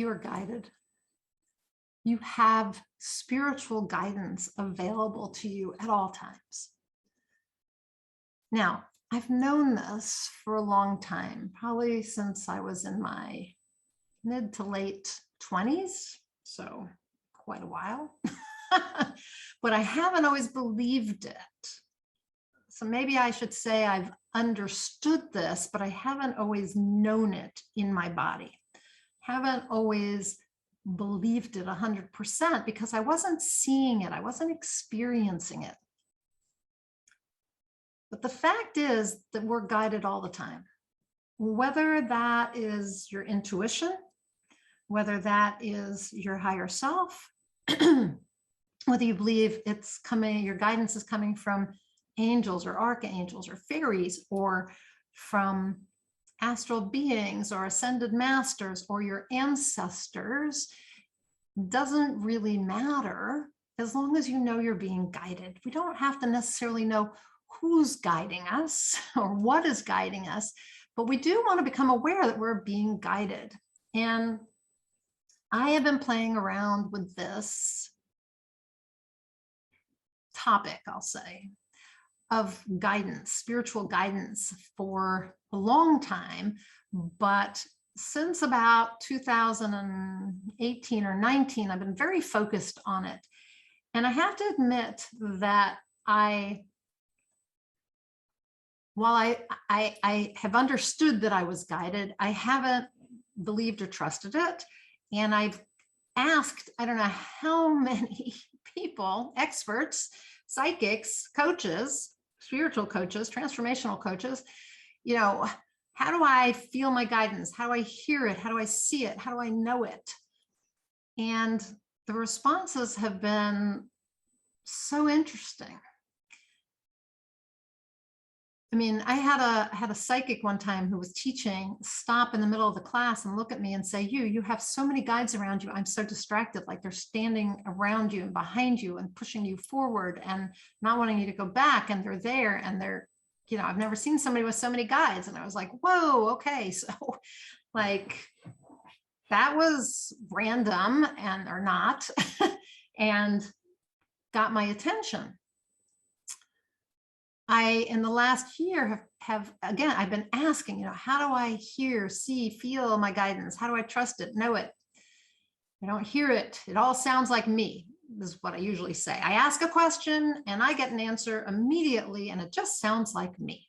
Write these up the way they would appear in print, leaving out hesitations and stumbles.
you are guided. You have spiritual guidance available to you at all times. Now, I've known this for a long time, probably since I was in my mid to late 20s, so quite a while. But I haven't always believed it. So maybe I should say I've understood this, but I haven't always known it in my body. Haven't always believed it 100% because I wasn't seeing it. I wasn't experiencing it. But the fact is that we're guided all the time, whether that is your intuition, whether that is your higher self, whether you believe it's coming, your guidance is coming from angels or archangels or fairies or from astral beings or ascended masters or your ancestors, doesn't really matter as long as you know you're being guided. We don't have to necessarily know who's guiding us or what is guiding us, but we do want to become aware that we're being guided. And I have been playing around with this topic, I'll say, of guidance, spiritual guidance for a long time, but since about 2018 or 19, I've been very focused on it. And I have to admit that while I have understood that I was guided, I haven't believed or trusted it. And I've asked, I don't know how many people, experts, psychics, coaches, spiritual coaches, transformational coaches, how do I feel my guidance? How do I hear it? How do I see it? How do I know it? And the responses have been so interesting. I mean, I had a psychic one time who was teaching, stop in the middle of the class and look at me and say, you have so many guides around you. I'm so distracted, like they're standing around you and behind you and pushing you forward and not wanting you to go back. And they're there and they're, I've never seen somebody with so many guides. And I was like, whoa, okay. So like that was random or not, and got my attention. In the last year have again, I've been asking, how do I hear, see, feel my guidance? How do I trust it, know it? I don't hear it. It all sounds like me, is what I usually say. I ask a question and I get an answer immediately, and it just sounds like me.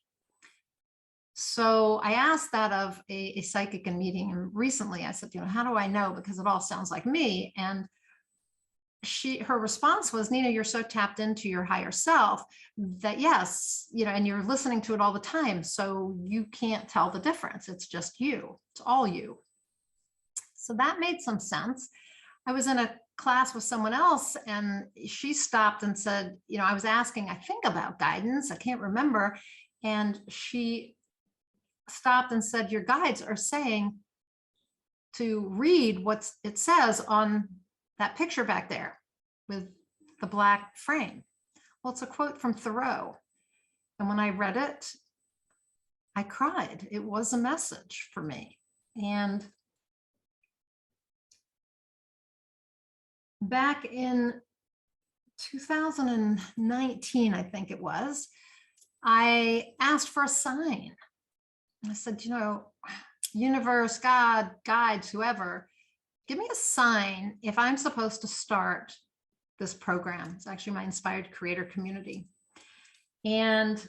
So I asked that of a psychic in meeting, and recently I said, how do I know? Because it all sounds like me. And her response was, Nina, you're so tapped into your higher self that yes, and you're listening to it all the time. So you can't tell the difference. It's just you. It's all you. So that made some sense. I was in a class with someone else and she stopped and said, I was asking, I think about guidance. I can't remember. And she stopped and said, your guides are saying to read what it says on that picture back there with the black frame. Well, it's a quote from Thoreau. And when I read it, I cried. It was a message for me. And back in 2019, I think it was, I asked for a sign. I said, universe, God, guides, whoever, give me a sign if I'm supposed to start this program. It's actually my Inspired Creator community. And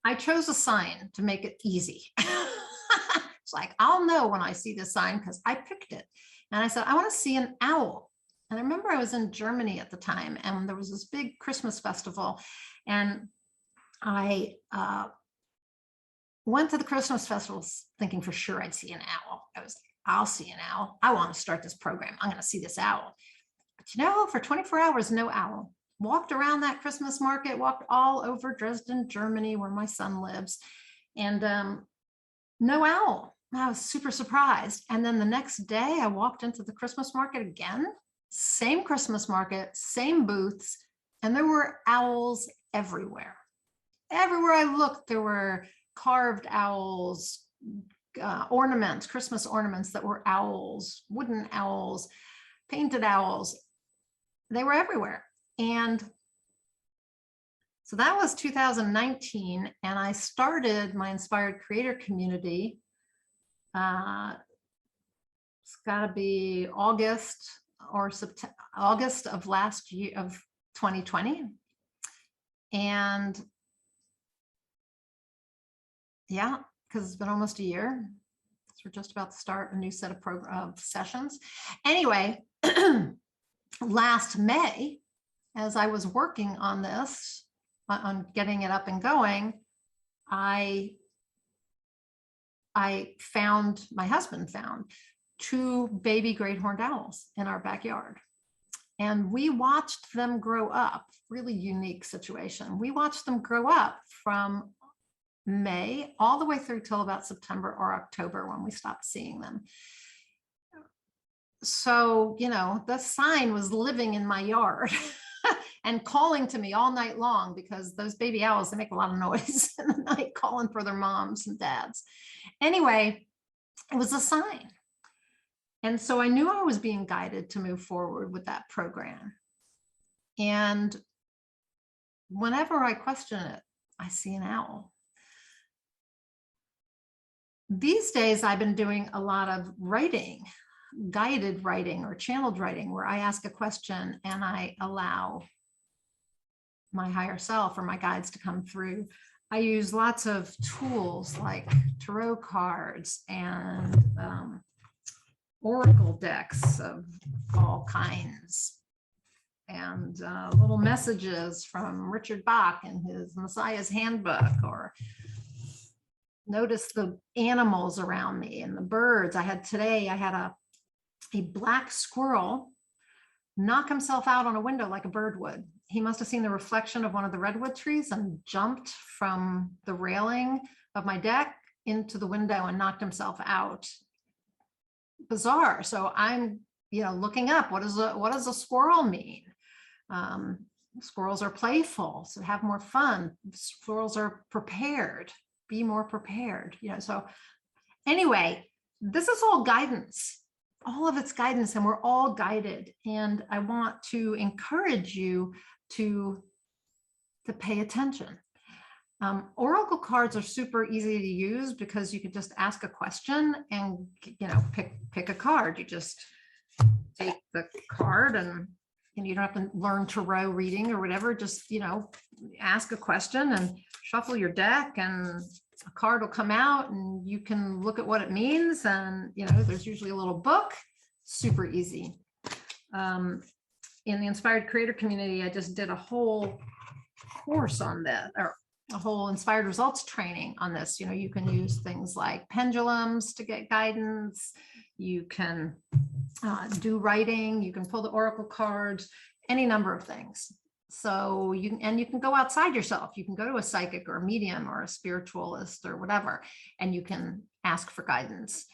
I chose a sign to make it easy. It's like, I'll know when I see this sign because I picked it. And I said, I want to see an owl. And I remember I was in Germany at the time, and there was this big Christmas festival. And I went to the Christmas festival thinking for sure I'd see an owl. I was like, I'll see an owl. I want to start this program. I'm going to see this owl. But for 24 hours, no owl. Walked around that Christmas market, walked all over Dresden, Germany, where my son lives, and no owl. I was super surprised. And then the next day I walked into the Christmas market again, same Christmas market, same booths, and there were owls everywhere. Everywhere I looked, there were carved owls, ornaments, Christmas ornaments that were owls, wooden owls, painted owls. They were everywhere. And so that was 2019. And I started my Inspired Creator community. It's got to be August or September, August of last year of 2020. And yeah, because it's been almost a year. So we're just about to start a new set of sessions. Anyway, last May, as I was working on this, on getting it up and going, my husband found 2 baby great horned owls in our backyard. And we watched them grow up, really unique situation. We watched them grow up from May all the way through till about September or October when we stopped seeing them. So, the sign was living in my yard and calling to me all night long, because those baby owls, they make a lot of noise in the night, calling for their moms and dads. Anyway, it was a sign. And so I knew I was being guided to move forward with that program. And whenever I question it, I see an owl. These days, I've been doing a lot of writing, guided writing or channeled writing, where I ask a question and I allow my higher self or my guides to come through. I use lots of tools like tarot cards and oracle decks of all kinds, and little messages from Richard Bach in his Messiah's Handbook, or notice the animals around me and the birds. I had a black squirrel knock himself out on a window like a bird would. He must have seen the reflection of one of the redwood trees and jumped from the railing of my deck into the window and knocked himself out. Bizarre. So I'm, looking up, what does a squirrel mean? Squirrels are playful, so have more fun. Squirrels are prepared, be more prepared. So anyway, this is all guidance. All of it's guidance, and we're all guided. And I want to encourage you to pay attention. Oracle cards are super easy to use because you could just ask a question and pick a card. You just take the card, and you don't have to learn tarot reading or whatever. Just ask a question and shuffle your deck, and a card will come out, and you can look at what it means. And there's usually a little book. Super easy. In the Inspired Creator community, I just did a whole course on that, or a whole Inspired Results training on this. You can use things like pendulums to get guidance. You can do writing. You can pull the oracle cards, any number of things. So you can go outside yourself. You can go to a psychic or a medium or a spiritualist or whatever, and you can ask for guidance.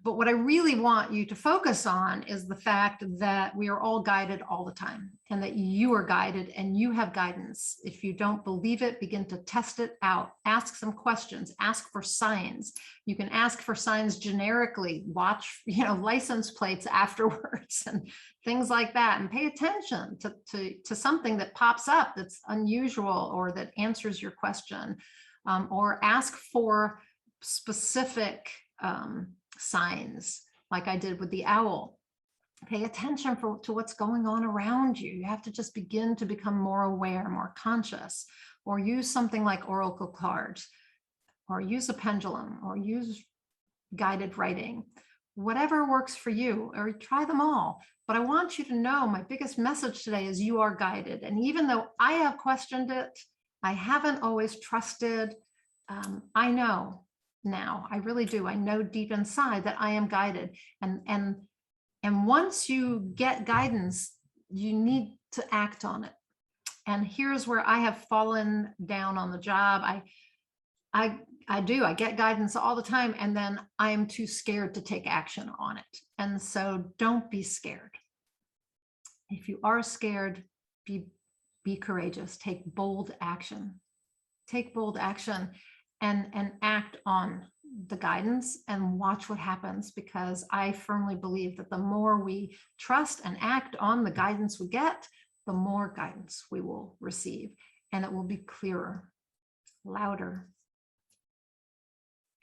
But what I really want you to focus on is the fact that we are all guided all the time, and that you are guided and you have guidance. If you don't believe it, begin to test it out. Ask some questions, ask for signs. You can ask for signs generically, watch, license plates afterwards and things like that, and pay attention to something that pops up that's unusual or that answers your question, or ask for specific signs, like I did with the owl. Pay attention to what's going on around you. You have to just begin to become more aware, more conscious, or use something like oracle cards, or use a pendulum, or use guided writing, whatever works for you, or try them all. But I want you to know my biggest message today is you are guided. And even though I have questioned it, I haven't always trusted, I know now, I really do. I know deep inside that I am guided. And once you get guidance, you need to act on it. And here's where I have fallen down on the job. I get guidance all the time, and then I am too scared to take action on it. And so don't be scared. If you are scared, be courageous. Take bold action. Take bold action. And act on the guidance and watch what happens, because I firmly believe that the more we trust and act on the guidance we get, the more guidance we will receive, and it will be clearer, louder.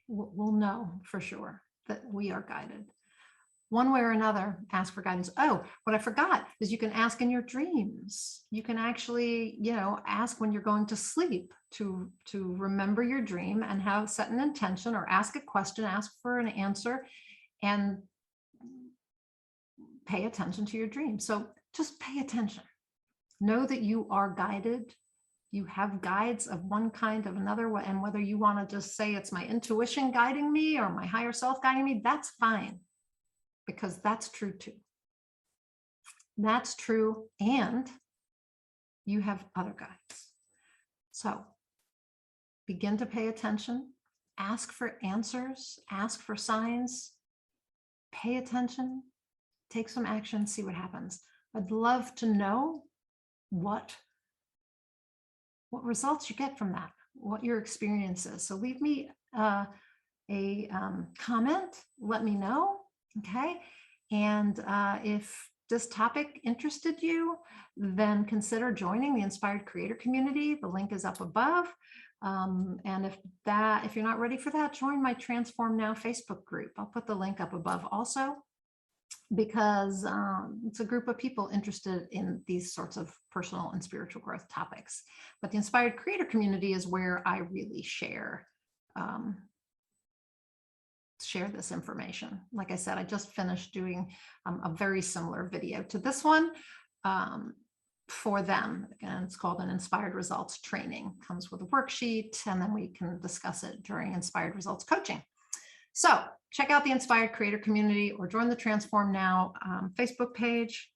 We'll know for sure that we are guided. One way or another, ask for guidance. Oh, what I forgot is you can ask in your dreams. You can actually, ask when you're going to sleep to remember your dream and have set an intention, or ask a question, ask for an answer, and pay attention to your dream. So just pay attention. Know that you are guided. You have guides of one kind, of another, and whether you want to just say it's my intuition guiding me or my higher self guiding me, that's fine, because that's true too. That's true, and you have other guides. So begin to pay attention, ask for answers, ask for signs, pay attention, take some action, see what happens. I'd love to know what results you get from that, what your experience is. So leave me a comment, let me know, okay? And if this topic interested you, then consider joining the Inspired Creator Community. The link is up above. And if you're not ready for that, join my Transform Now Facebook group. I'll put the link up above also, because it's a group of people interested in these sorts of personal and spiritual growth topics. But the Inspired Creator Community is where I really share this information. Like I said, I just finished doing a very similar video to this one for them. Again, it's called an Inspired Results Training. Comes with a worksheet, and then we can discuss it during Inspired Results Coaching. So check out the Inspired Creator Community, or join the Transform Now Facebook page.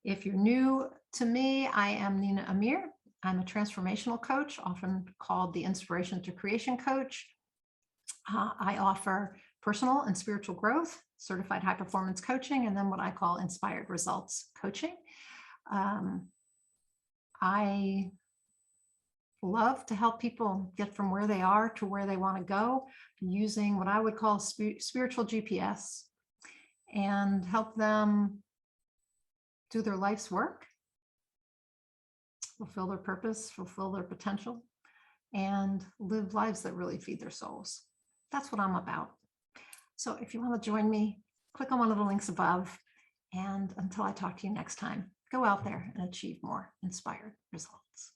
If you're new to me, I am Nina Amir. I'm a transformational coach, often called the Inspiration to Creation Coach. I offer personal and spiritual growth, certified high performance coaching, and then what I call Inspired Results Coaching. I love to help people get from where they are to where they want to go, using what I would call spiritual GPS, and help them do their life's work, fulfill their purpose, fulfill their potential, and live lives that really feed their souls. That's what I'm about. So if you want to join me, click on one of the links above. And until I talk to you next time, go out there and achieve more inspired results.